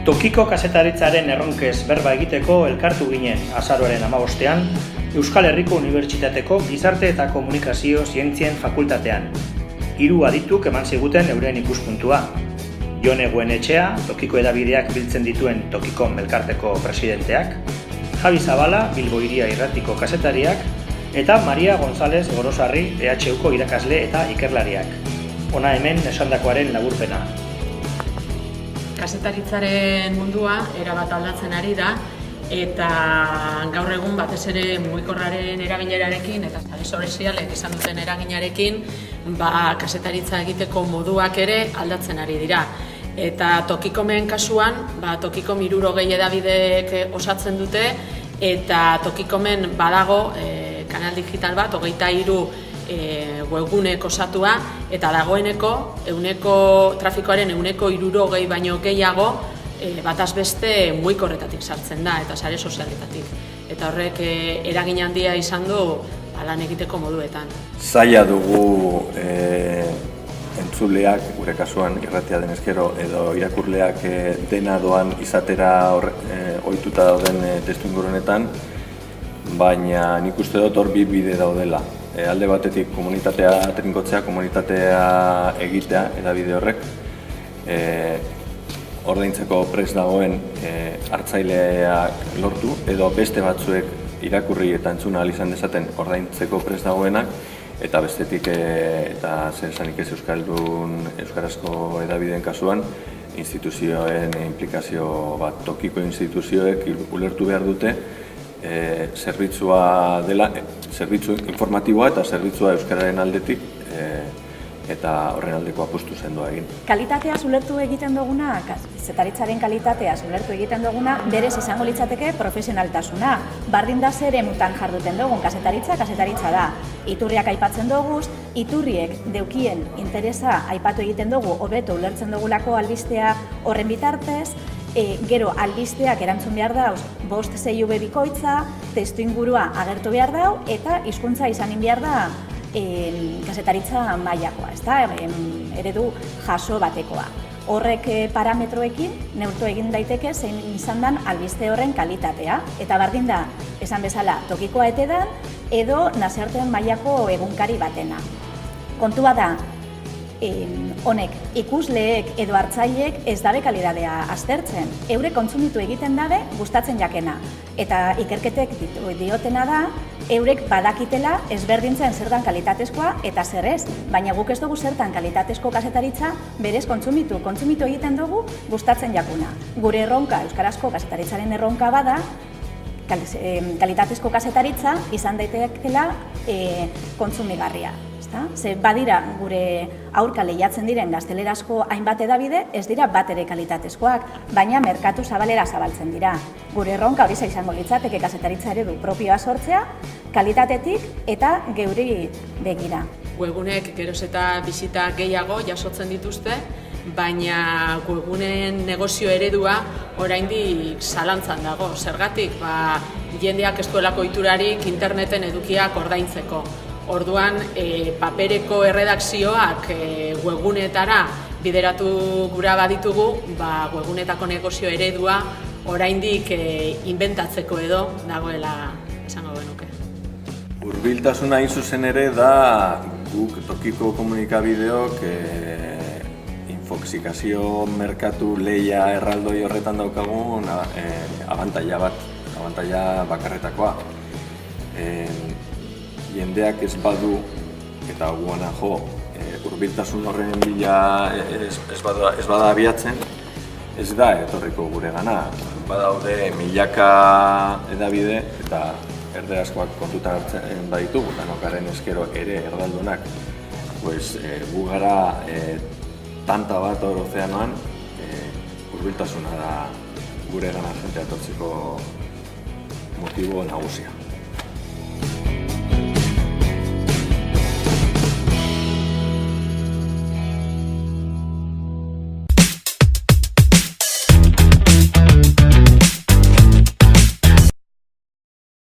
Tokiko kazetaritzaren erronkez berba egiteko elkartu ginen azaroaren 15ean Euskal Herriko Unibertsitateko Gizarte eta Komunikazio Zientzien Fakultatean. 3 adituk eman ziguten euren ikuspuntua. Jone Goenetxea, Tokiko hedabideak biltzen dituen Tokiko elkarteko presidenteak, Javi Zabala, Bilbo Hiria Irratiko kazetariak, eta Maria González Gorosarri, EHUko irakasle eta ikerlariak. Hona hemen esandakoaren laburpena. Kazetaritzaren mundua erabat aldatzen ari da, eta gaur egun batez ere mugikorraren erabilerarekin eta sare sozialek izan duten eraginarekin, kazetaritza egiteko moduak ere aldatzen ari dira. Eta Tokikomen kasuan, Tokikom 60 hedabideek osatzen dute, eta Tokikomen badago kanal digital bat, 23 webgunek osatua, eta dagoeneko trafikoaren 60% baino gehiago bataz beste mugikorretatik sartzen da, eta sare sozialetatik. Eta horrek eragin handia izan du lan egiteko moduetan. Zaila dugu entzuleak, gure kasuan irratia denezkero, edo irakurleak dena doan izatera ohituta dauden testuinguru honetan, baina nik uste dut hor bi bide daudela. Alde batetik komunitatea trinkotzea, komunitatea egitea, hedabide horrek, ordaintzeko prest dagoen hartzaileak lortu, edo beste batzuek irakurri eta entzuna ahal izan dezaten ordaintzeko prest dagoenak, eta bestetik, eta zer esanik ez euskarazko hedabideen kasuan, instituzioen implikazio bat, tokiko instituzioek ulertu behar dute, zerbitzua dela, zerbitzu informatiboa eta zerbitzua euskararen aldetik, eta horren aldeko apustu sendoa egin. Kalitatea ulertu egiten duguna, kazetaritzaren kalitatea ulertu egiten duguna, berez izango litzateke profesionaltasuna. Bardin da zer emutan jarduten dugun, kazetaritza da. Iturriak aipatzen duguz, iturriek deukien interesa aipatu egiten dugu, hobeto ulertzen dugulako albistea horren bitartez, gero albisteak erantzun behar dauz, 5 CIV bikoitza, testu ingurua agertu behar dau, eta hizkuntza izanin behar da kazetaritza mailakoa, eredu jaso batekoa. Horrek parametroekin neurtu egin daiteke zein izan den albiste horren kalitatea, eta bardin da, esan bezala, tokikoa etedan edo nazioartean mailako egunkari batena. Kontua da, honek ikusleek edo hartzaileek ez dabe kalitatea aztertzen. Eure kontsumitu egiten dabe gustatzen jakena. Eta ikerketek diotena da, eurek badakitela ezberdintzen zer dan kalitatezkoa eta zer ez. Baina guk ez dugu zertan kalitatezko kazetaritza berez kontsumitu egiten dugu gustatzen jakuna. Gure erronka, euskarazko kazetaritzaren erronka bada, kalitatezko kazetaritza izan daitekeela kontsumigarria. Ze badira gure aurka lehiatzen diren gaztelerazko hainbat hedabide, ez dira bat ere kalitatezkoak, baina merkatu zabalera zabaltzen dira. Gure erronka hori izango litzateke kazetaritza eredu propioa sortzea, kalitatetik eta geuri begira. Webgunek geroz eta bisita gehiago jasotzen dituzte, baina webgunen negozio eredua oraindik zalantzan dago. Zergatik, jendeak ez duelako ohiturarik interneten edukiak ordaintzeko. Orduan, papereko erredakzioak webgunetara bideratu gura baditugu, webgunetako negozio eredua oraindik inventatzeko edo dagoela esango genuke. Hurbiltasuna hain zuzen ere da guk tokiko komunikabideok infoxikazio merkatu lehia erraldoi horretan daukagun abantaila bakarretakoa. Jendeak ez badu eta guana hurbiltasun horren bila ez bada abiatzen, ez da etorriko gure gana. Badaude milaka hedabide eta erderazkoak kontutan hartzen baditugu, danokaren eskero ere erdaldunak. Gu gara tanta bat hor ozeanoan, hurbiltasuna da gure gana jentea etortzeko motibo nagusia.